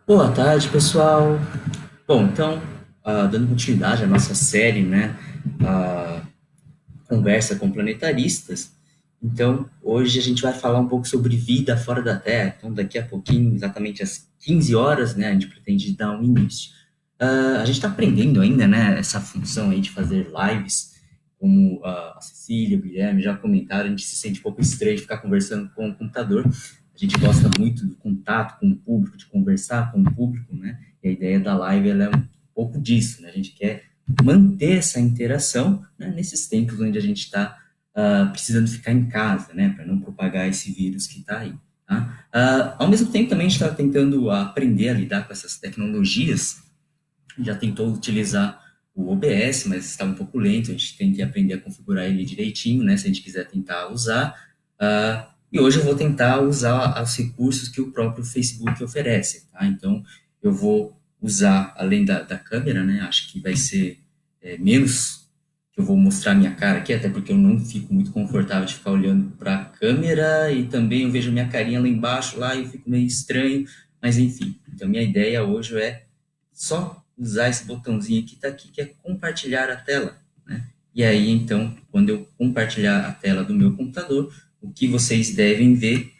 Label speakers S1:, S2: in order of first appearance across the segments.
S1: Boa tarde, pessoal. Bom, então, dando continuidade à nossa série, né, a conversa com planetaristas. Então, hoje a gente vai falar um pouco sobre vida fora da Terra. Então, daqui a pouquinho, exatamente às 15 horas, né, a gente pretende dar um início. A gente está aprendendo ainda, né, essa função aí de fazer lives, como a Cecília, o Guilherme já comentaram, a gente se sente um pouco estranho de ficar conversando com o computador. A gente gosta muito do contato com o público, de conversar com o público, né? E a ideia da live ela é um pouco disso, né? A gente quer manter essa interação, né, nesses tempos onde a gente está precisando ficar em casa, né, para não propagar esse vírus que está aí. Tá? Ao mesmo tempo, também a gente está tentando aprender a lidar com essas tecnologias. Já tentou utilizar o OBS, mas está um pouco lento. A gente tem que aprender a configurar ele direitinho, né, se a gente quiser tentar usar. E hoje eu vou tentar usar os recursos que o próprio Facebook oferece. Tá? Então, eu vou usar, além da câmera, né, acho que vai ser menos que eu vou mostrar minha cara aqui, até porque eu não fico muito confortável de ficar olhando para a câmera e também eu vejo minha carinha lá embaixo, lá e eu fico meio estranho, mas enfim. Então, minha ideia hoje é só usar esse botãozinho que está aqui, que é compartilhar a tela, né? E aí, então, quando eu compartilhar a tela do meu computador, o que vocês devem ver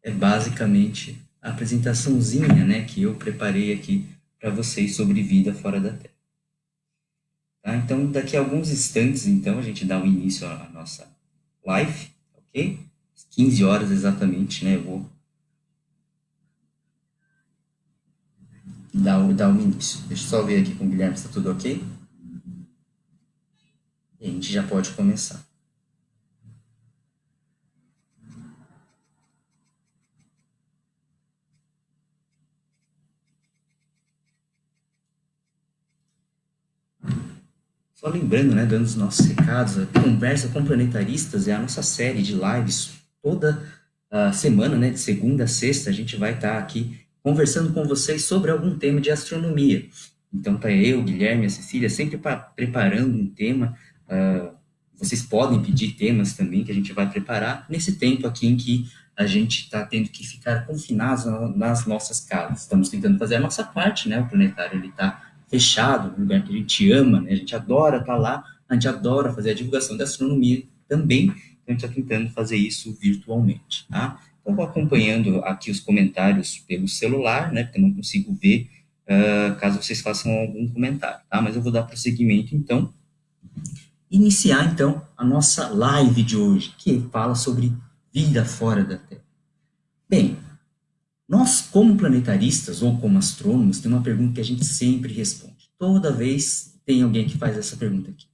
S1: é basicamente a apresentaçãozinha, né, que eu preparei aqui para vocês sobre vida fora da Terra. Tá? Então, daqui a alguns instantes, então, a gente dá o início à nossa live, ok? Às 15 horas exatamente, né? Eu vou dar o início. Deixa eu só ver aqui com o Guilherme se está tudo ok. E a gente já pode começar. Só lembrando, né, dando os nossos recados, a Conversa com Planetaristas é a nossa série de lives toda semana, né, de segunda a sexta, a gente vai estar aqui conversando com vocês sobre algum tema de astronomia. Então, tá eu, o Guilherme, a Cecília, sempre preparando um tema. Vocês podem pedir temas também que a gente vai preparar nesse tempo aqui em que a gente está tendo que ficar confinados nas nossas casas. Estamos tentando fazer a nossa parte, né? O planetário ele está fechado, um lugar que a gente ama, né? A gente adora estar lá, a gente adora fazer a divulgação da astronomia também. Então a gente está tentando fazer isso virtualmente, tá? Então, eu vou acompanhando aqui os comentários pelo celular, né? Porque eu não consigo ver caso vocês façam algum comentário, tá? Mas eu vou dar prosseguimento, então, iniciar então a nossa live de hoje, que fala sobre vida fora da Terra. Bem, nós, como planetaristas ou como astrônomos, tem uma pergunta que a gente sempre responde. Toda vez tem alguém que faz essa pergunta aqui.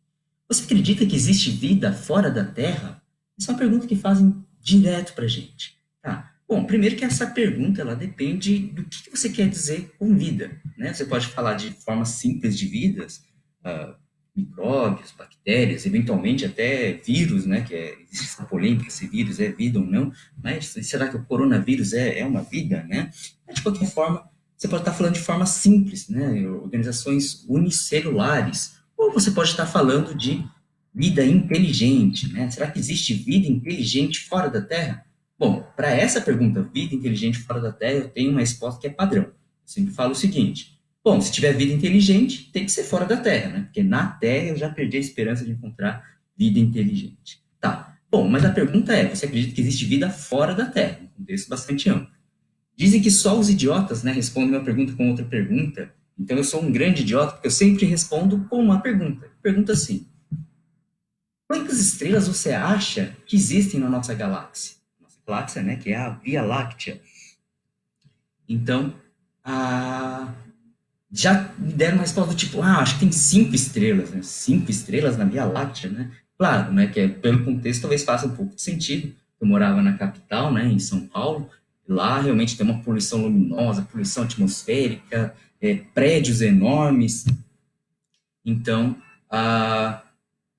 S1: Você acredita que existe vida fora da Terra? Essa é uma pergunta que fazem direto para a gente. Tá. Bom, primeiro que essa pergunta ela depende do que você quer dizer com vida. Né? Você pode falar de forma simples de vidas, uh, micróbios, bactérias, eventualmente até vírus, né? Que existe essa polêmica se vírus é vida ou não. Mas será que o coronavírus é uma vida? Né? Mas, de qualquer forma, você pode estar falando de forma simples, né? Organizações unicelulares, ou você pode estar falando de vida inteligente, né? Será que existe vida inteligente fora da Terra? Bom, para essa pergunta, vida inteligente fora da Terra, eu tenho uma resposta que é padrão. Eu sempre falo o seguinte: bom, se tiver vida inteligente, tem que ser fora da Terra, né? Porque na Terra eu já perdi a esperança de encontrar vida inteligente. Tá. Bom, mas a pergunta é: você acredita que existe vida fora da Terra? Um contexto bastante amplo. Dizem que só os idiotas, né, respondem uma pergunta com outra pergunta. Então eu sou um grande idiota porque eu sempre respondo com uma pergunta. Pergunta assim: quantas estrelas você acha que existem na nossa galáxia? Nossa galáxia, né, que é a Via Láctea. Então, a... já me deram uma resposta do tipo, acho que tem 5 estrelas, né? 5 estrelas na Via Láctea, né? Claro, né, que pelo contexto talvez faça um pouco de sentido. Eu morava na capital, né, em São Paulo, lá realmente tem uma poluição luminosa, poluição atmosférica, prédios enormes. Então,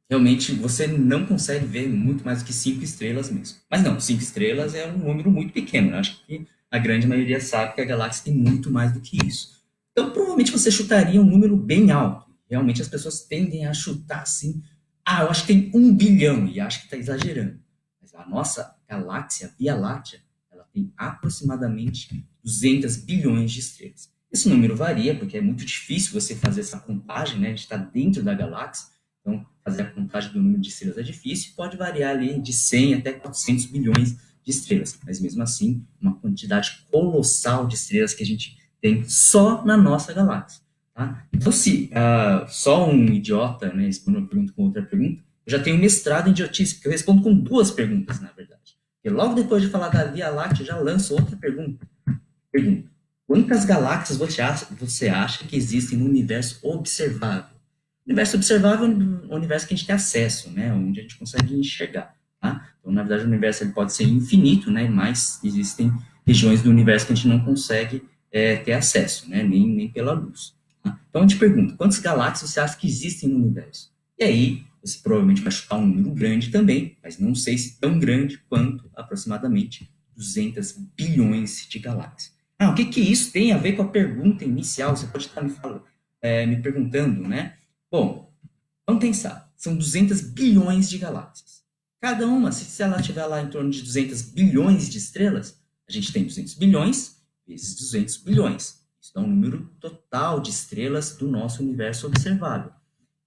S1: realmente você não consegue ver muito mais do que 5 estrelas mesmo. Mas não, 5 estrelas é um número muito pequeno. Eu acho que a grande maioria sabe que a galáxia tem muito mais do que isso. Então, provavelmente você chutaria um número bem alto. Realmente as pessoas tendem a chutar assim, eu acho que tem 1 bilhão, e acho que está exagerando. Mas a nossa galáxia, a Via Láctea, ela tem aproximadamente 200 bilhões de estrelas. Esse número varia, porque é muito difícil você fazer essa contagem, né? A gente está dentro da galáxia, então fazer a contagem do número de estrelas é difícil, pode variar ali de 100 até 400 bilhões de estrelas, mas mesmo assim, uma quantidade colossal de estrelas que a gente tem só na nossa galáxia. Tá? Então, se só um idiota, né, responde uma pergunta com outra pergunta, eu já tenho mestrado em idiotice, porque eu respondo com duas perguntas, na verdade. E logo depois de falar da Via Láctea, eu já lanço outra pergunta. Quantas galáxias você acha que existem no universo observável? O universo observável é o universo que a gente tem acesso, né, onde a gente consegue enxergar. Tá? Então, na verdade, o universo ele pode ser infinito, né, mas existem regiões do universo que a gente não consegue ter acesso, né, nem pela luz. Tá? Então, eu te pergunto, quantas galáxias você acha que existem no universo? E aí, você provavelmente vai chutar um número grande também, mas não sei se tão grande quanto aproximadamente 200 bilhões de galáxias. O que isso tem a ver com a pergunta inicial? Você pode estar me perguntando, né? Bom, vamos pensar. São 200 bilhões de galáxias. Cada uma, se ela estiver lá em torno de 200 bilhões de estrelas, a gente tem 200 bilhões vezes 200 bilhões. Isso dá um número total de estrelas do nosso universo observável.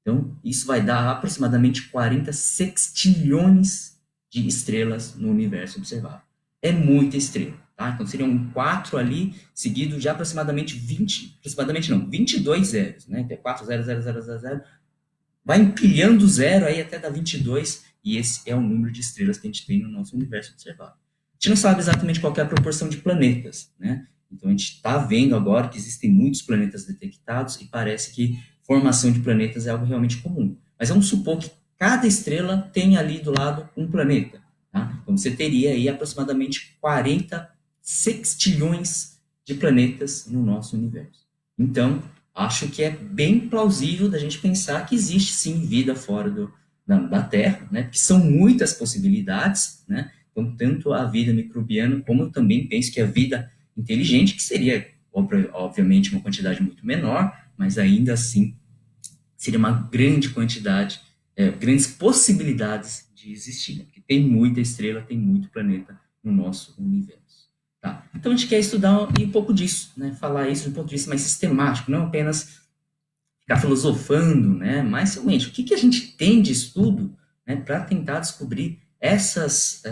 S1: Então, isso vai dar aproximadamente 40 sextilhões de estrelas no universo observável. É muita estrela, tá? Então, seriam 4 ali, seguido de aproximadamente 22 zeros, né? Então, 4, 0, 0, 0, 0, 0. Vai empilhando zero aí até dar 22, e esse é o número de estrelas que a gente tem no nosso universo observável. A gente não sabe exatamente qual é a proporção de planetas, né? Então, a gente está vendo agora que existem muitos planetas detectados e parece que formação de planetas é algo realmente comum. Mas vamos supor que cada estrela tem ali do lado um planeta. Tá? Então, você teria aí aproximadamente 40 sextilhões de planetas no nosso universo. Então, acho que é bem plausível da gente pensar que existe sim vida fora da Terra, né? Porque são muitas possibilidades, né? Então, tanto a vida microbiana, como eu também penso que a vida inteligente, que seria, obviamente, uma quantidade muito menor, mas ainda assim seria uma grande quantidade, grandes possibilidades de existir, né? Porque tem muita estrela, tem muito planeta no nosso universo. Tá? Então a gente quer estudar um pouco disso, né? Falar isso de um ponto de vista mais sistemático, não apenas ficar filosofando, né? Mas realmente, o que a gente tem de estudo, né, para tentar descobrir essas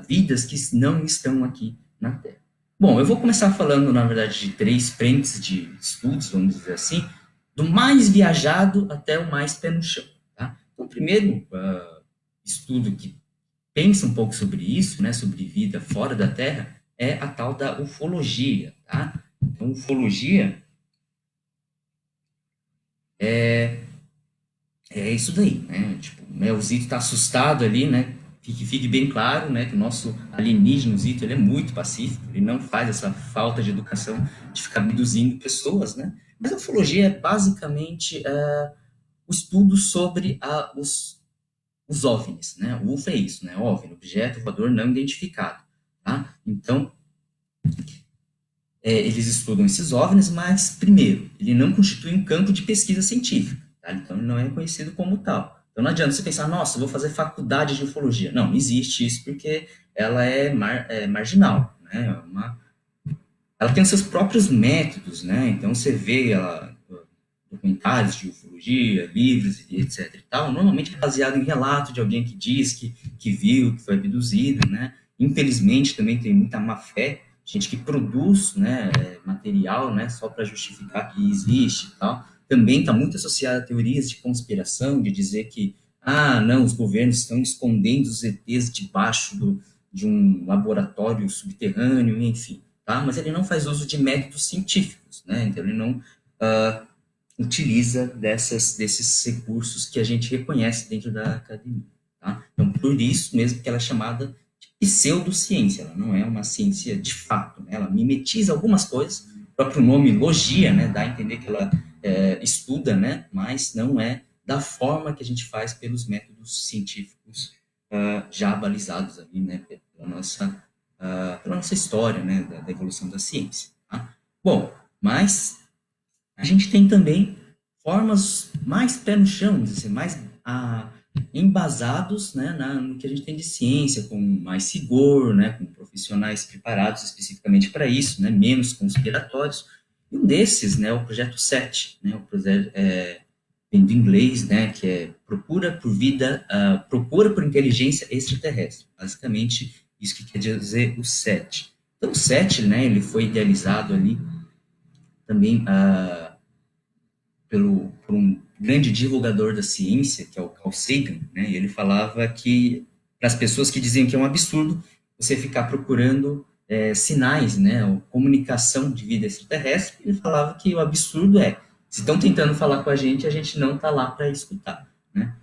S1: vidas que não estão aqui na Terra? Bom, eu vou começar falando, na verdade, de 3 frentes de estudos, vamos dizer assim, do mais viajado até o mais pé no chão. Tá? Então, o primeiro estudo que pensa um pouco sobre isso, né, sobre vida fora da Terra, é a tal da ufologia. Tá? Então, ufologia é isso daí, né? Tipo, o Zito está assustado ali, né? Fique bem claro, né, que o nosso alienígena, o Zito, ele é muito pacífico, ele não faz essa falta de educação de ficar abduzindo pessoas, né? Mas a ufologia é basicamente o estudo sobre os OVNIs, né? O UFO é isso, né? OVNI, objeto voador não identificado, tá? Então, eles estudam esses OVNIs, mas, primeiro, ele não constitui um campo de pesquisa científica, tá? Então, ele não é conhecido como tal. Então, não adianta você pensar, nossa, vou fazer faculdade de ufologia. Não existe isso, porque ela é marginal, né? Ela tem os seus próprios métodos, né? Então, você vê documentários de ufologia, livros e etc e tal, normalmente é baseado em relato de alguém que diz que viu, que foi abduzido, né? Infelizmente, também tem muita má fé, gente que produz, né, material, né, só para justificar que existe e tal. Também está muito associado a teorias de conspiração, de dizer que, não, os governos estão escondendo os ETs debaixo de um laboratório subterrâneo, enfim, tá? Mas ele não faz uso de métodos científicos, né? Então ele não utiliza desses recursos que a gente reconhece dentro da academia. Tá? Então, por isso mesmo que ela é chamada de pseudociência, ela não é uma ciência de fato, né? Ela mimetiza algumas coisas, o próprio nome logia, né, dá a entender que ela estuda, né, mas não é da forma que a gente faz pelos métodos científicos já balizados ali, né, pela nossa história, né, da evolução da ciência. Tá? Bom, mas a gente tem também formas mais pé no chão, mais a, embasados, né, no que a gente tem de ciência, com mais rigor, né, com profissionais preparados especificamente para isso, né, menos conspiratórios. E um desses, né, é o projeto SET, né, o projeto vem do inglês, né, que é procura por inteligência extraterrestre. Basicamente, isso que quer dizer o SET. Então, o SET, né, ele foi idealizado ali também por um grande divulgador da ciência, que é o Carl Sagan, né, e ele falava que, para as pessoas que diziam que é um absurdo você ficar procurando sinais, né, ou comunicação de vida extraterrestre, ele falava que o absurdo é, se estão tentando falar com a gente não está lá para escutar, né.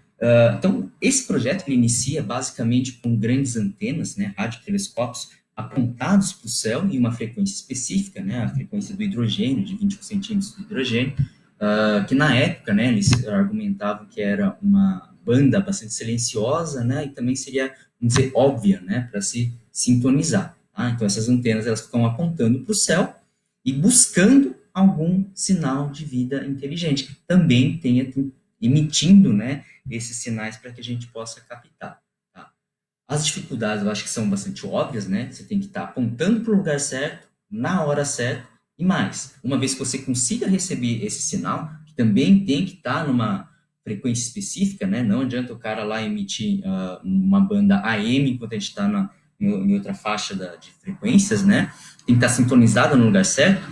S1: Então, esse projeto ele inicia basicamente com grandes antenas, né, radiotelescópios, apontados para o céu em uma frequência específica, né, a frequência do hidrogênio, de 21 centímetros de hidrogênio, que na época, né, eles argumentavam que era uma banda bastante silenciosa, né, e também seria, vamos dizer, óbvia, né, para se sintonizar. Tá? Então, essas antenas elas ficam apontando para o céu e buscando algum sinal de vida inteligente, que também tenha emitindo, né, esses sinais para que a gente possa captar. Tá? As dificuldades eu acho que são bastante óbvias, né? Você tem que estar apontando para o lugar certo, na hora certa, e mais, uma vez que você consiga receber esse sinal, que também tem que estar numa frequência específica, né? Não adianta o cara lá emitir uma banda AM enquanto a gente está em outra faixa de frequências, né? Tem que estar sintonizado no lugar certo,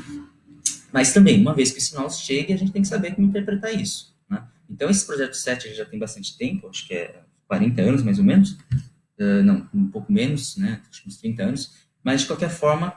S1: mas também, uma vez que o sinal chegue, a gente tem que saber como interpretar isso, né? Então, esse projeto 7 já tem bastante tempo, acho que é 40 anos mais ou menos, não, um pouco menos, né, acho que uns 30 anos, mas de qualquer forma,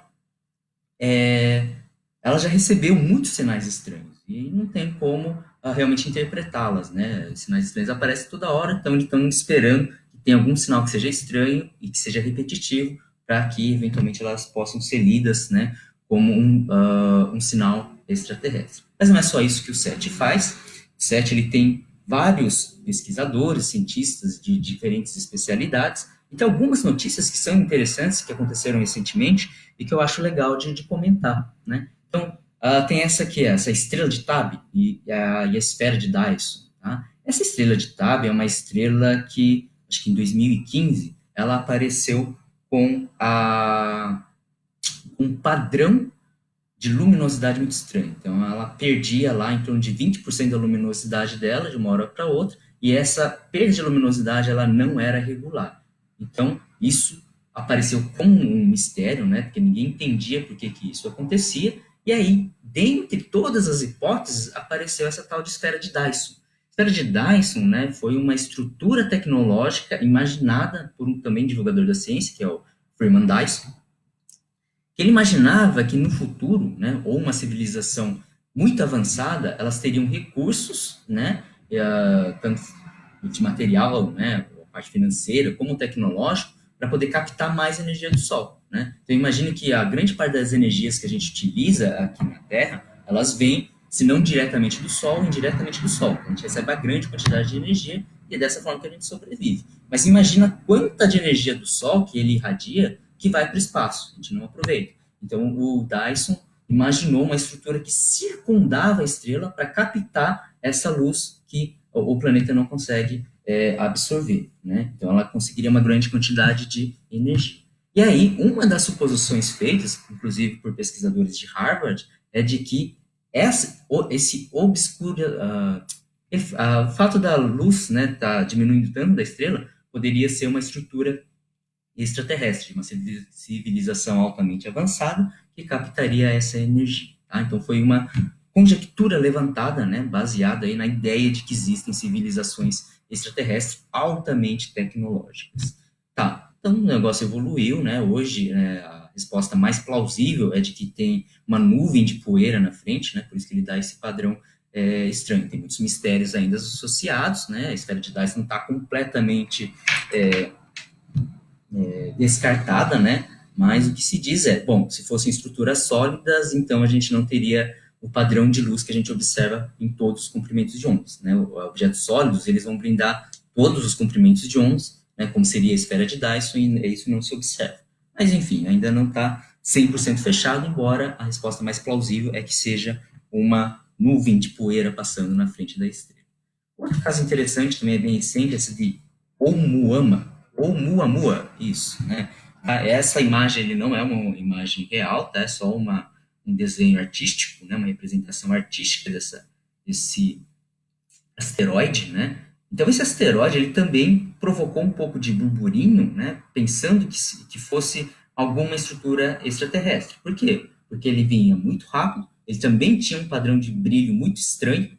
S1: ela já recebeu muitos sinais estranhos e não tem como realmente interpretá-las, né? Os sinais estranhos aparecem toda hora, então estão esperando que tenha algum sinal que seja estranho e que seja repetitivo para que eventualmente elas possam ser lidas, né, como um sinal extraterrestre. Mas não é só isso que o SET faz. O SET ele tem vários pesquisadores, cientistas de diferentes especialidades, e tem algumas notícias que são interessantes, que aconteceram recentemente, e que eu acho legal de comentar, né? Então, tem essa aqui, essa estrela de Tab e a esfera de Dyson, tá? Essa estrela de Tab é uma estrela que, acho que em 2015, ela apareceu com um padrão de luminosidade muito estranho. Então, ela perdia lá em torno de 20% da luminosidade dela de uma hora para outra, e essa perda de luminosidade ela não era regular. Então, isso apareceu como um mistério, né? Porque ninguém entendia por que isso acontecia. E aí, dentre todas as hipóteses, apareceu essa tal de esfera de Dyson. A esfera de Dyson, né, foi uma estrutura tecnológica imaginada por um também divulgador da ciência, que é o Freeman Dyson, que ele imaginava que no futuro, né, ou uma civilização muito avançada, elas teriam recursos, né, tanto de material, né, a parte financeira, como tecnológico, para poder captar mais energia do Sol, né? Então imagine que a grande parte das energias que a gente utiliza aqui na Terra, elas vêm, se não diretamente do Sol, indiretamente do Sol. A gente recebe a grande quantidade de energia e é dessa forma que a gente sobrevive. Mas imagina quanta de energia do Sol que ele irradia que vai para o espaço, a gente não aproveita. Então, o Dyson imaginou uma estrutura que circundava a estrela para captar essa luz que o planeta não consegue absorver, né? Então, ela conseguiria uma grande quantidade de energia. E aí, uma das suposições feitas, inclusive por pesquisadores de Harvard, é de que esse obscuro, o fato da luz, né, tá diminuindo tanto da estrela, poderia ser uma estrutura extraterrestre, uma civilização altamente avançada que captaria essa energia. Tá? Então foi uma conjectura levantada, né, baseada aí na ideia de que existem civilizações extraterrestres altamente tecnológicas. Tá, então o negócio evoluiu, né, hoje a resposta mais plausível é de que tem uma nuvem de poeira na frente, né, por isso que ele dá esse padrão estranho. Tem muitos mistérios ainda associados, né, a esfera de Dyson não está completamente descartada, né? Mas o que se diz é, bom, se fossem estruturas sólidas, então a gente não teria o padrão de luz que a gente observa em todos os comprimentos de ondas, né? Objetos sólidos, eles vão brindar todos os comprimentos de ondas, né? Como seria a esfera de Dyson, e isso não se observa. Mas, enfim, ainda não está 100% fechado, embora a resposta mais plausível é que seja uma nuvem de poeira passando na frente da estrela. Outro caso interessante também é bem recente, esse de Oumuamua, isso, né? Essa imagem ele não é uma imagem real, tá? É só um desenho artístico, né? Uma representação artística desse asteroide, né? Então esse asteroide ele também provocou um pouco de burburinho, né? Pensando que fosse alguma estrutura extraterrestre. Por quê? Porque ele vinha muito rápido, ele também tinha um padrão de brilho muito estranho,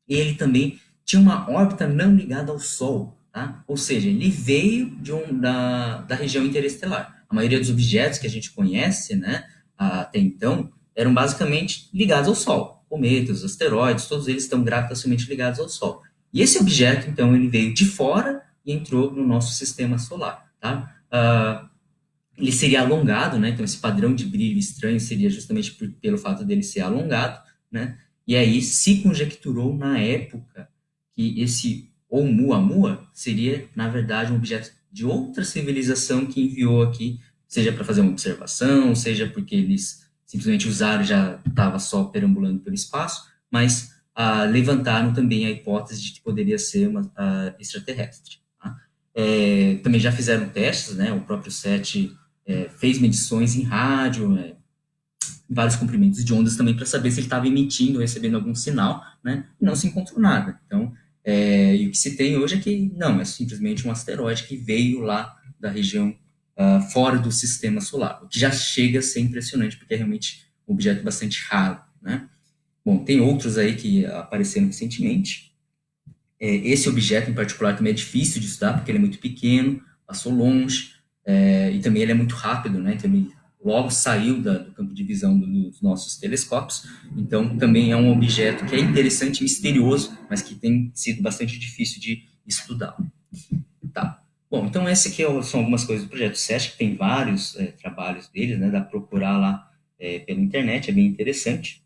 S1: e ele também tinha uma órbita não ligada ao Sol, tá? Ou seja, ele veio da região interestelar. A maioria dos objetos que a gente conhece, né, até então, eram basicamente ligados ao Sol. Cometas, asteroides, todos eles estão gravitacionalmente ligados ao Sol. E esse objeto, então, ele veio de fora e entrou no nosso sistema solar, tá? Ele seria alongado, né? Então esse padrão de brilho estranho seria justamente pelo fato dele ser alongado, né? E aí se conjecturou na época que esse Oumuamua seria, na verdade, um objeto de outra civilização que enviou aqui, seja para fazer uma observação, seja porque eles simplesmente usaram e já estava só perambulando pelo espaço, mas levantaram também a hipótese de que poderia ser uma extraterrestre. Tá? Também já fizeram testes, né? O próprio SET fez medições em rádio, vários comprimentos de ondas também para saber se ele estava emitindo, recebendo algum sinal, né? E não se encontrou nada. Então, e o que se tem hoje é que não, é simplesmente um asteroide que veio lá da região fora do sistema solar, o que já chega a ser impressionante, porque é realmente um objeto bastante raro, né? Bom, tem outros aí que apareceram recentemente. Esse objeto em particular também é difícil de estudar, porque ele é muito pequeno, passou longe, e também ele é muito rápido, né? Então ele logo saiu do campo de visão dos nossos telescópios. Então também é um objeto que é interessante e misterioso, mas que tem sido bastante difícil de estudar. Tá. Bom, então esse aqui são algumas coisas do projeto SESC, que tem vários trabalhos deles, né? Dá para procurar lá pela internet, é bem interessante.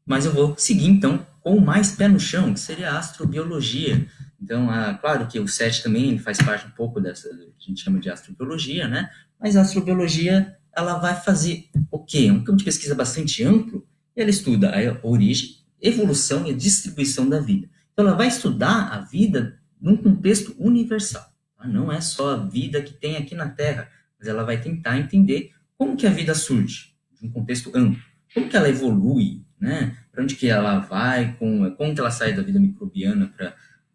S1: Mas eu vou seguir, então, com mais pé no chão, que seria a astrobiologia. Então, claro que o SET também ele faz parte um pouco dessa, a gente chama de astrobiologia, né? Mas a astrobiologia, ela vai fazer o quê? É um campo de pesquisa bastante amplo, e ela estuda a origem, evolução e a distribuição da vida. Então, ela vai estudar a vida num contexto universal. Tá? Não é só a vida que tem aqui na Terra, mas ela vai tentar entender como que a vida surge, de um contexto amplo. Como que ela evolui, né? Para onde que ela vai, como que ela sai da vida microbiana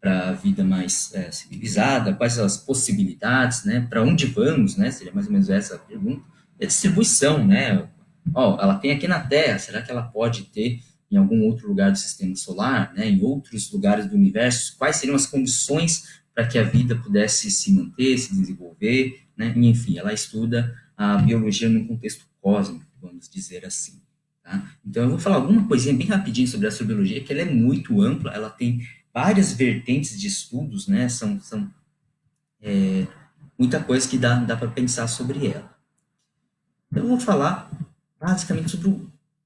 S1: para a vida mais civilizada, quais as possibilidades, né? Para onde vamos, né? Seria mais ou menos essa a pergunta. E a distribuição, né? Ela tem aqui na Terra, será que ela pode ter em algum outro lugar do sistema solar, né? Em outros lugares do universo? Quais seriam as condições para que a vida pudesse se manter, se desenvolver, né? E, enfim, ela estuda a biologia num contexto cósmico, vamos dizer assim. Tá? Então, eu vou falar alguma coisinha bem rapidinho sobre a astrobiologia, que ela é muito ampla, ela tem várias vertentes de estudos, né? São muita coisa que dá para pensar sobre ela. Eu vou falar basicamente sobre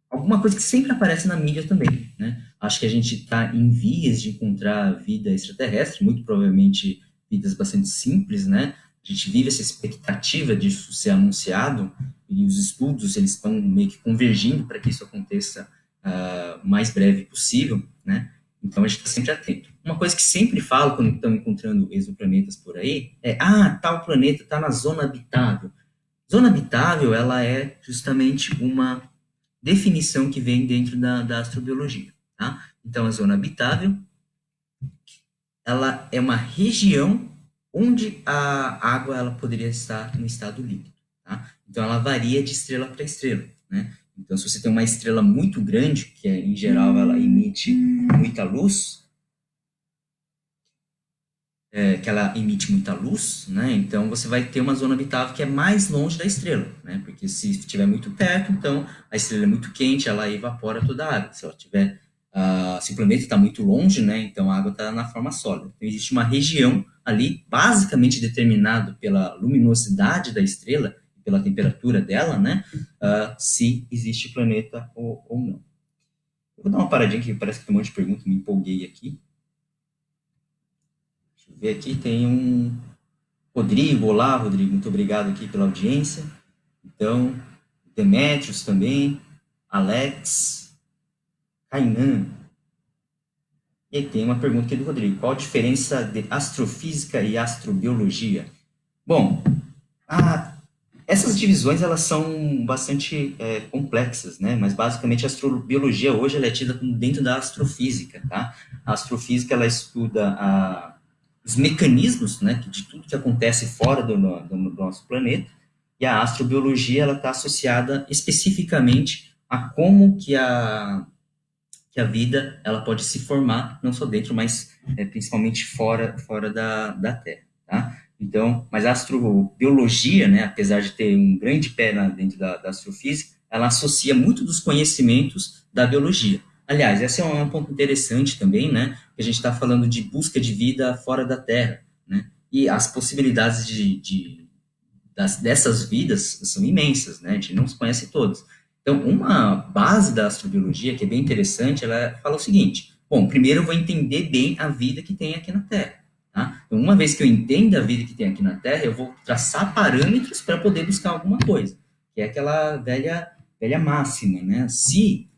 S1: alguma coisa que sempre aparece na mídia também, né? Acho que a gente está em vias de encontrar vida extraterrestre, muito provavelmente vidas bastante simples, né? A gente vive essa expectativa disso ser anunciado e os estudos eles estão meio que convergindo para que isso aconteça o mais breve possível, né? Então a gente está sempre atento. Uma coisa que sempre falo quando estão encontrando exoplanetas por aí é: tal planeta está na zona habitável. Zona habitável, ela é justamente uma definição que vem dentro da astrobiologia, tá? Então, a zona habitável, ela é uma região onde a água ela poderia estar no estado líquido, tá? Então, ela varia de estrela para estrela, né? Então, se você tem uma estrela muito grande, que em geral ela emite muita luz, que ela emite muita luz, né? Então você vai ter uma zona habitável que é mais longe da estrela, né? Porque se estiver muito perto, então a estrela é muito quente, ela evapora toda a água. Se ela tiver, se o planeta está muito longe, né? Então a água está na forma sólida. Então existe uma região ali, basicamente determinado pela luminosidade da estrela, pela temperatura dela, né? Se existe planeta ou não. Eu vou dar uma paradinha aqui, parece que tem um monte de perguntas, me empolguei aqui. Deixa eu ver aqui, tem um Rodrigo, olá, Rodrigo, muito obrigado aqui pela audiência. Então, Demetrios também, Alex, Kainan. E tem uma pergunta aqui do Rodrigo. Qual a diferença de astrofísica e astrobiologia? Bom, a essas divisões elas são bastante complexas, né? Mas basicamente a astrobiologia hoje ela é tida como dentro da astrofísica, tá? A astrofísica ela estuda os mecanismos, né, de tudo que acontece fora do nosso planeta, e a astrobiologia ela está associada especificamente a como que a vida ela pode se formar não só dentro, mas principalmente fora da Terra, tá? Então, mas a astrobiologia, né, apesar de ter um grande pé dentro da astrofísica, ela associa muito dos conhecimentos da biologia. Aliás, esse é um ponto interessante também, né? Que a gente está falando de busca de vida fora da Terra, né? E as possibilidades dessas vidas são imensas, né? A gente não se conhece todas. Então, uma base da astrobiologia, que é bem interessante, ela fala o seguinte: bom, primeiro eu vou entender bem a vida que tem aqui na Terra. Tá? Então, uma vez que eu entendo a vida que tem aqui na Terra, eu vou traçar parâmetros para poder buscar alguma coisa, que é aquela velha máxima, né? Se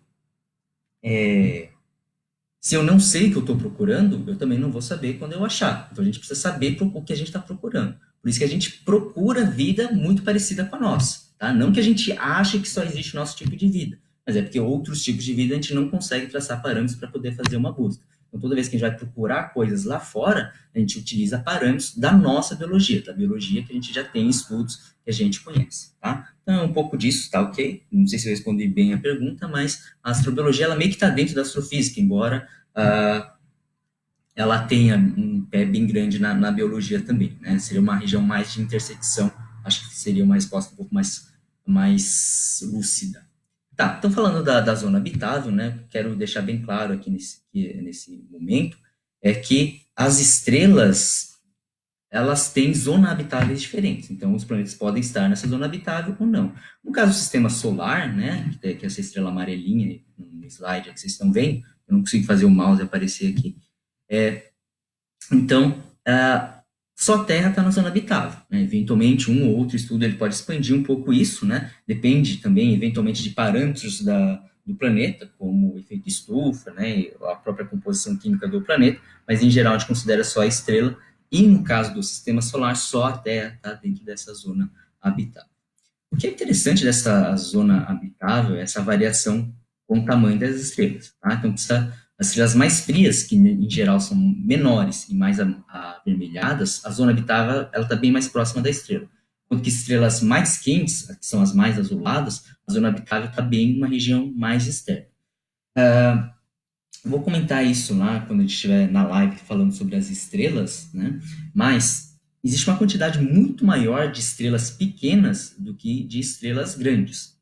S1: eu não sei o que eu estou procurando, eu também não vou saber quando eu achar. Então a gente precisa saber o que a gente está procurando. Por isso que a gente procura vida muito parecida com a nossa. Tá? Não que a gente ache que só existe o nosso tipo de vida, mas é porque outros tipos de vida a gente não consegue traçar parâmetros para poder fazer uma busca. Então toda vez que a gente vai procurar coisas lá fora, a gente utiliza parâmetros da nossa biologia, da biologia que a gente já tem estudos que a gente conhece. Tá? Então é um pouco disso, tá ok? Não sei se eu respondi bem a pergunta, mas a astrobiologia ela meio que está dentro da astrofísica, embora ela tenha um pé bem grande na biologia também, né? Seria uma região mais de intersecção, acho que seria uma resposta um pouco mais lúcida. Tá, então falando da zona habitável, né? Quero deixar bem claro aqui nesse momento, é que as estrelas, elas têm zona habitáveis diferentes, então os planetas podem estar nessa zona habitável ou não. No caso do sistema solar, né, que é essa estrela amarelinha no slide que vocês estão vendo, eu não consigo fazer o mouse aparecer aqui, então, só a Terra está na zona habitável. Né? Eventualmente, um ou outro estudo ele pode expandir um pouco isso, né? Depende também, eventualmente, de parâmetros do planeta, como o efeito estufa, né? A própria composição química do planeta, mas, em geral, a gente considera só a estrela, e, no caso do sistema solar, só a Terra está dentro dessa zona habitável. O que é interessante dessa zona habitável é essa variação com o tamanho das estrelas. Tá? Então, as estrelas mais frias, que em geral são menores e mais avermelhadas, a zona habitável está bem mais próxima da estrela. Enquanto que estrelas mais quentes, que são as mais azuladas, a zona habitável está bem numa região mais externa. Vou comentar isso lá quando a gente estiver na live falando sobre as estrelas, né? Mas existe uma quantidade muito maior de estrelas pequenas do que de estrelas grandes.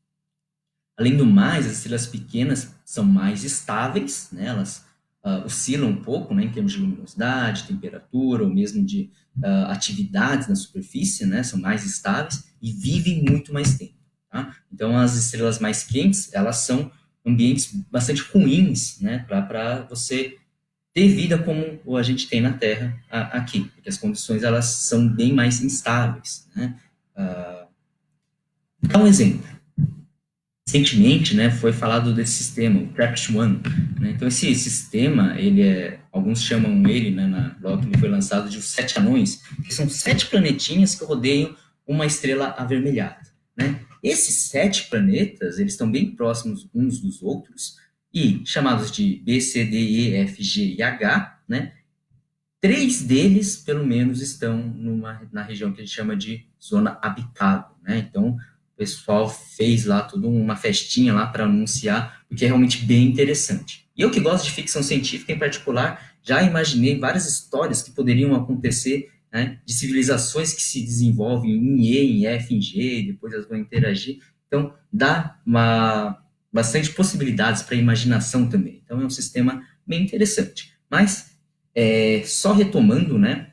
S1: Além do mais, as estrelas pequenas são mais estáveis, né? Elas oscilam um pouco, né, em termos de luminosidade, temperatura, ou mesmo de atividades na superfície, né? São mais estáveis e vivem muito mais tempo. Tá? Então, as estrelas mais quentes, elas são ambientes bastante ruins, né, para você ter vida como a gente tem na Terra aqui, porque as condições elas são bem mais instáveis, né? Dá um exemplo. Recentemente, né, foi falado desse sistema, o TRAPPIST-1, né? Então esse sistema, alguns chamam ele, né, logo que ele foi lançado, de os 7 anões, que são 7 planetinhas que rodeiam uma estrela avermelhada, né? Esses 7 planetas, eles estão bem próximos uns dos outros e chamados de B, C, D, E, F, G e H, né? 3 deles, pelo menos, estão na região que a gente chama de zona habitável, né? Então, o pessoal fez lá toda uma festinha lá para anunciar, o que é realmente bem interessante. E eu que gosto de ficção científica em particular, já imaginei várias histórias que poderiam acontecer, né, de civilizações que se desenvolvem em E, em F, em G, depois elas vão interagir. Então, dá bastante possibilidades para a imaginação também. Então, é um sistema bem interessante. Mas só retomando, né,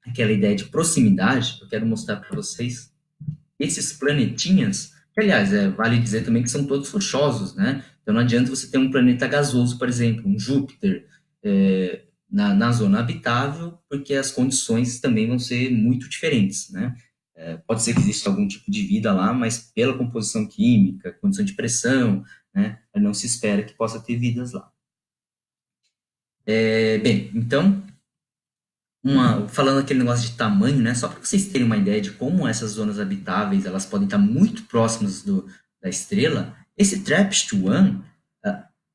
S1: aquela ideia de proximidade, eu quero mostrar para vocês esses planetinhas, que, aliás, vale dizer também que são todos rochosos, né? Então não adianta você ter um planeta gasoso, por exemplo, um Júpiter, na zona habitável, porque as condições também vão ser muito diferentes, né? Pode ser que exista algum tipo de vida lá, mas pela composição química, condição de pressão, né, não se espera que possa ter vidas lá. Bem, então, falando aquele negócio de tamanho, né? Só para vocês terem uma ideia de como essas zonas habitáveis elas podem estar muito próximas da estrela, esse TRAPPIST-1,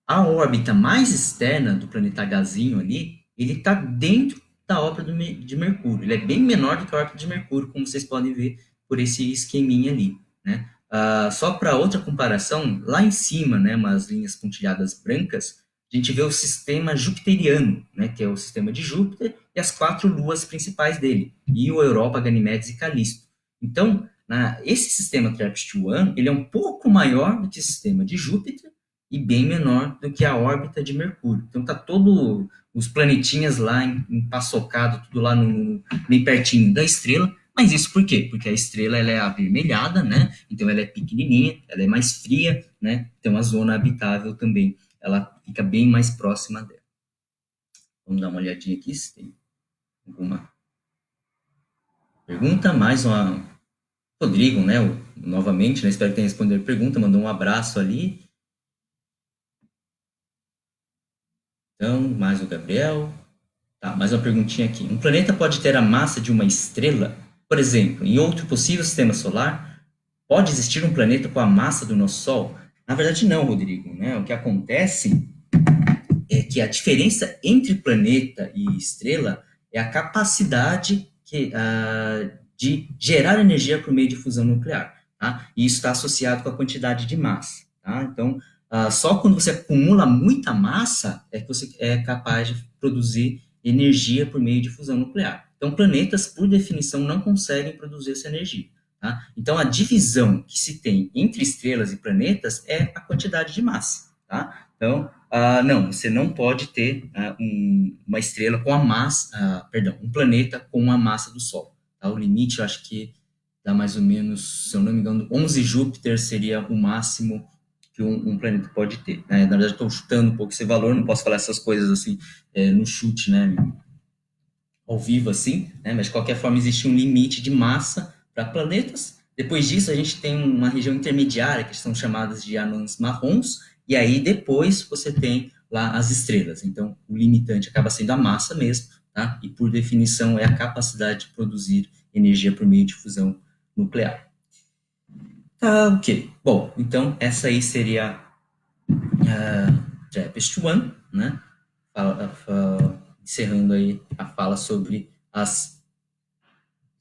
S1: a a órbita mais externa do planeta Gazinho ali, ele está dentro da órbita de Mercúrio. Ele é bem menor do que a órbita de Mercúrio, como vocês podem ver por esse esqueminha ali, né? Só para outra comparação, lá em cima, né, umas linhas pontilhadas brancas, a gente vê o sistema jupiteriano, né, que é o sistema de Júpiter, e as 4 luas principais dele, Io, Europa, Ganimedes e Calisto. Então, esse sistema TRAPPIST-1, ele é um pouco maior do que o sistema de Júpiter e bem menor do que a órbita de Mercúrio. Então, tá todo os planetinhas lá empaçocado, tudo lá bem pertinho da estrela. Mas isso por quê? Porque a estrela ela é avermelhada, né? Então ela é pequenininha, ela é mais fria, né? Então a zona habitável também ela fica bem mais próxima dela. Vamos dar uma olhadinha aqui se tem alguma pergunta. Mais uma. Rodrigo, né? Novamente, né? Espero que tenha respondido a pergunta. Mandou um abraço ali. Então, mais o Gabriel. Tá, mais uma perguntinha aqui. Um planeta pode ter a massa de uma estrela? Por exemplo, em outro possível sistema solar, pode existir um planeta com a massa do nosso Sol? Na verdade, não, Rodrigo. Né? O que acontece é que a diferença entre planeta e estrela é a capacidade de gerar energia por meio de fusão nuclear. Tá? E isso está associado com a quantidade de massa. Tá? Então, só quando você acumula muita massa é que você é capaz de produzir energia por meio de fusão nuclear. Então, planetas, por definição, não conseguem produzir essa energia. Tá? Então, a divisão que se tem entre estrelas e planetas é a quantidade de massa. Tá? Então, não, você não pode ter uma estrela com a massa, perdão, um planeta com a massa do Sol. Tá? O limite, eu acho que dá mais ou menos, se eu não me engano, 11 Júpiter seria o máximo que um planeta pode ter. Né? Na verdade, estou chutando um pouco esse valor, não posso falar essas coisas assim no chute, né? Ao vivo assim, né? Mas de qualquer forma existe um limite de massa para planetas. Depois disso a gente tem uma região intermediária que são chamadas de anãs marrons e aí depois você tem lá as estrelas. Então o limitante acaba sendo a massa mesmo, tá? E por definição é a capacidade de produzir energia por meio de fusão nuclear. Tá, ok. Bom, então essa aí seria a TRAPPIST-1, né? Encerrando aí a fala sobre as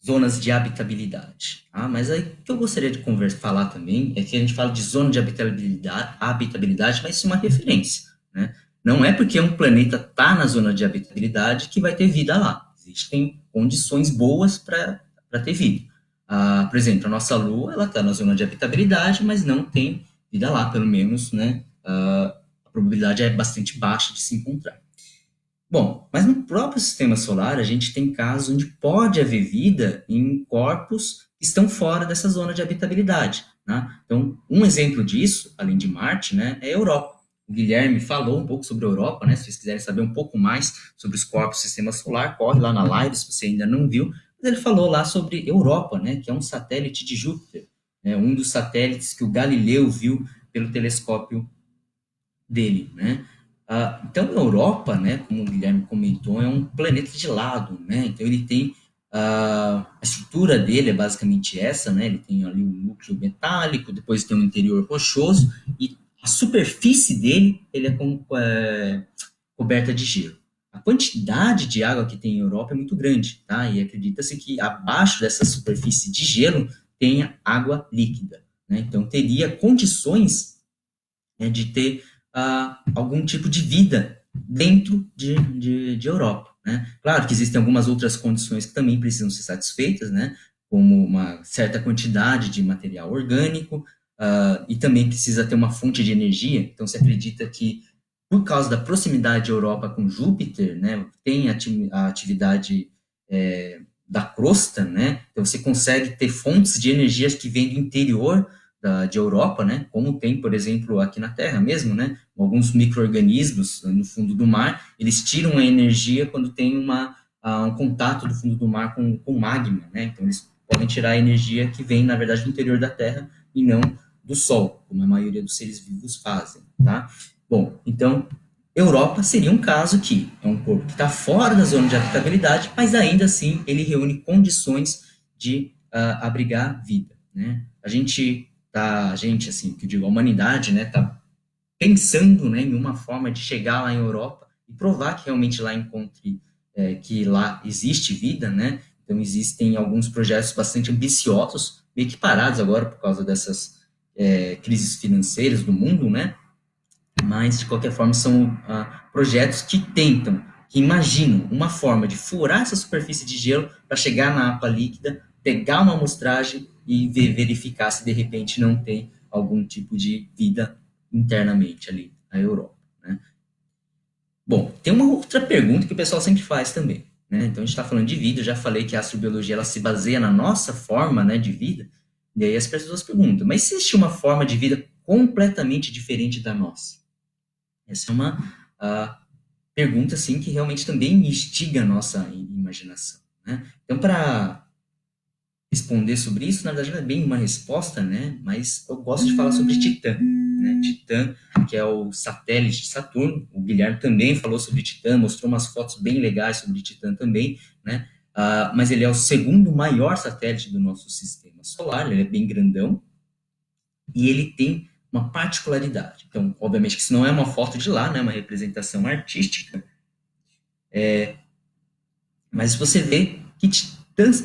S1: zonas de habitabilidade. Mas aí o que eu gostaria de falar também é que a gente fala de zona de habitabilidade, mas isso é uma referência. Né? Não é porque um planeta está na zona de habitabilidade que vai ter vida lá. Existem condições boas para ter vida. Por exemplo, a nossa Lua ela está na zona de habitabilidade, mas não tem vida lá, pelo menos, né? A probabilidade é bastante baixa de se encontrar. Bom, mas no próprio sistema solar, a gente tem casos onde pode haver vida em corpos que estão fora dessa zona de habitabilidade. Né? Então, um exemplo disso, além de Marte, né, é a Europa. O Guilherme falou um pouco sobre a Europa, né? Se vocês quiserem saber um pouco mais sobre os corpos do sistema solar, corre lá na live se você ainda não viu. Mas ele falou lá sobre Europa, né, que é um satélite de Júpiter, né, um dos satélites que o Galileu viu pelo telescópio dele, né? Então, a Europa, né, como o Guilherme comentou, é um planeta de lado, né? Então, ele tem a estrutura dele é basicamente essa, né? Ele tem ali um núcleo metálico, depois tem um interior rochoso e a superfície dele ele é coberta de gelo. A quantidade de água que tem em Europa é muito grande, tá? E acredita-se que abaixo dessa superfície de gelo tenha água líquida, né? Então, teria condições de ter algum tipo de vida dentro de Europa. Né? Claro que existem algumas outras condições que também precisam ser satisfeitas, né? Como uma certa quantidade de material orgânico, e também precisa ter uma fonte de energia. Então, se acredita que, por causa da proximidade de Europa com Júpiter, né, tem a atividade da crosta, né? Então, você consegue ter fontes de energias que vêm do interior de Europa, né, como tem, por exemplo, aqui na Terra mesmo, né, alguns micro-organismos no fundo do mar, eles tiram a energia quando tem um contato do fundo do mar com magma, né, então eles podem tirar a energia que vem, na verdade, do interior da Terra e não do Sol, como a maioria dos seres vivos fazem, tá? Bom, então, Europa seria um caso que é um corpo que está fora da zona de habitabilidade, mas ainda assim ele reúne condições de abrigar vida, né? A gente assim, que eu digo, a humanidade, né, tá pensando, né, em uma forma de chegar lá em Europa e provar que realmente lá encontre que lá existe vida, né? Então existem alguns projetos bastante ambiciosos, meio que parados agora por causa dessas crises financeiras do mundo, né? Mas de qualquer forma são projetos que tentam, que imaginam uma forma de furar essa superfície de gelo para chegar na APA líquida, pegar uma amostragem e verificar se de repente não tem algum tipo de vida internamente ali na Europa, né? Bom, tem uma outra pergunta que o pessoal sempre faz também, né? Então a gente está falando de vida, eu já falei que a astrobiologia ela se baseia na nossa forma, né, de vida. E aí as pessoas perguntam, mas se existe uma forma de vida completamente diferente da nossa? Essa é uma pergunta assim que realmente também instiga a nossa imaginação, né? Então, para responder sobre isso, na verdade não é bem uma resposta, né? Mas eu gosto de falar sobre Titã, né? Titã, que é o satélite de Saturno. O Guilherme também falou sobre Titã, mostrou umas fotos bem legais sobre Titã também, né? Mas ele é o segundo maior satélite do nosso sistema solar, ele é bem grandão e ele tem uma particularidade. Então, obviamente que isso não é uma foto de lá, né? Uma representação artística, mas você vê que Titã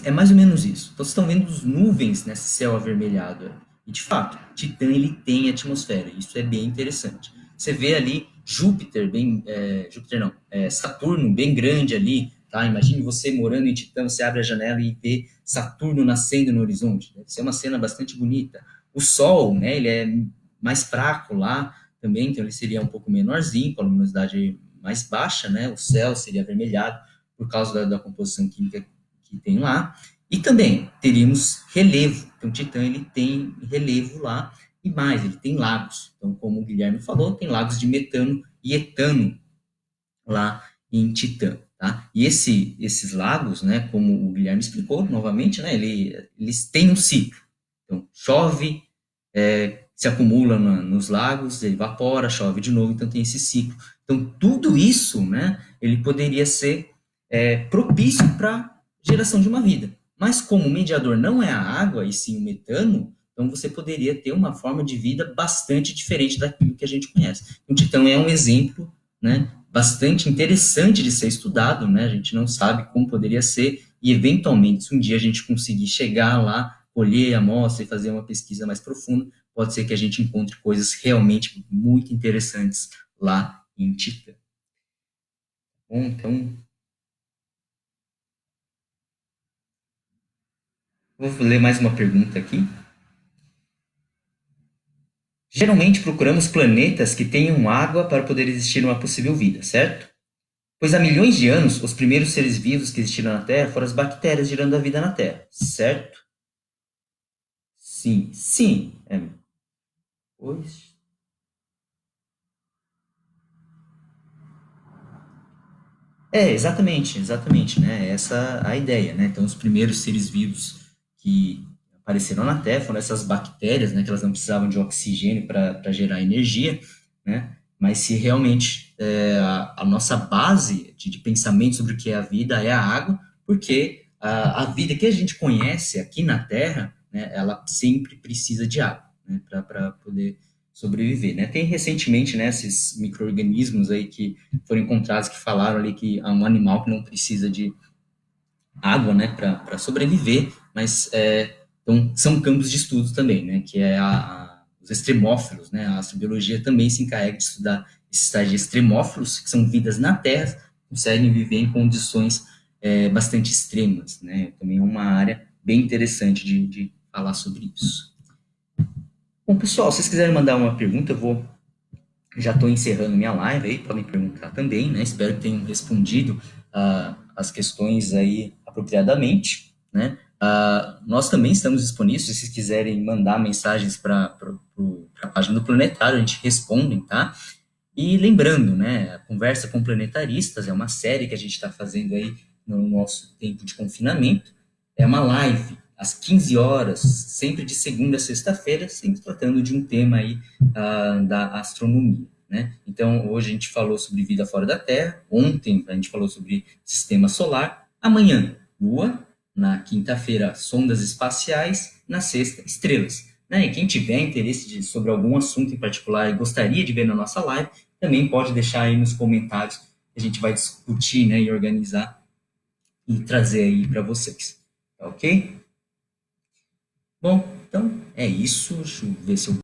S1: é mais ou menos isso. Então, vocês estão vendo as nuvens nesse céu avermelhado. E, de fato, Titã ele tem atmosfera. Isso é bem interessante. Você vê ali Júpiter, Júpiter não, Saturno bem grande ali. Tá? Imagine você morando em Titã, você abre a janela e vê Saturno nascendo no horizonte. Deve ser uma cena bastante bonita. O Sol, né, ele é mais fraco lá também, então ele seria um pouco menorzinho, com a luminosidade mais baixa, né? O céu seria avermelhado por causa da composição química que tem lá. E também teríamos relevo. Então, Titã ele tem relevo lá e mais, ele tem lagos. Então, como o Guilherme falou, tem lagos de metano e etano lá em Titã. Tá? E esses lagos, né, como o Guilherme explicou novamente, né, eles têm um ciclo. Então, chove, se acumula nos lagos, evapora, chove de novo, então tem esse ciclo. Então, tudo isso, né, ele poderia ser propício para a geração de uma vida. Mas como o mediador não é a água, e sim o metano, então você poderia ter uma forma de vida bastante diferente daquilo que a gente conhece. O Titã é um exemplo, né, bastante interessante de ser estudado, né, a gente não sabe como poderia ser, e eventualmente, se um dia a gente conseguir chegar lá, colher a amostra e fazer uma pesquisa mais profunda, pode ser que a gente encontre coisas realmente muito interessantes lá em Titã. Bom, então, vou ler mais uma pergunta aqui. Geralmente procuramos planetas que tenham água para poder existir uma possível vida, certo? Pois há milhões de anos, os primeiros seres vivos que existiram na Terra foram as bactérias gerando a vida na Terra, certo? Sim, sim. Pois. Exatamente, né? Essa é a ideia, né? Então, os primeiros seres vivos que apareceram na Terra foram essas bactérias, né? Que elas não precisavam de oxigênio para gerar energia, né? Mas se realmente a nossa base de pensamento sobre o que é a vida é a água, porque a vida que a gente conhece aqui na Terra, né? Ela sempre precisa de água, né? Para poder sobreviver, né? Tem recentemente, né? Esses micro-organismos aí que foram encontrados que falaram ali que há um animal que não precisa de água, né, para sobreviver, mas então, são campos de estudo também, né, que é os extremófilos, né, a astrobiologia também se encarrega de estudar esses tais de extremófilos, que são vidas na Terra, conseguem viver em condições bastante extremas, né, também é uma área bem interessante de falar sobre isso. Bom, pessoal, se vocês quiserem mandar uma pergunta, eu vou já estou encerrando minha live aí, podem perguntar também, né? Espero que tenham respondido as questões aí apropriadamente, né? Nós também estamos disponíveis, se vocês quiserem mandar mensagens para a página do Planetário, a gente responde, tá? E lembrando, né, a Conversa com Planetaristas é uma série que a gente está fazendo aí no nosso tempo de confinamento. É uma live às 15 horas, sempre de segunda a sexta-feira, sempre tratando de um tema aí da astronomia. né? Então, hoje a gente falou sobre vida fora da Terra, ontem a gente falou sobre sistema solar, amanhã, Lua, na quinta-feira, sondas espaciais, na sexta, estrelas. Né? E quem tiver interesse sobre algum assunto em particular e gostaria de ver na nossa live, também pode deixar aí nos comentários, que a gente vai discutir, né, e organizar e trazer aí para vocês. Tá ok? Bom, então é isso. Deixa eu ver se eu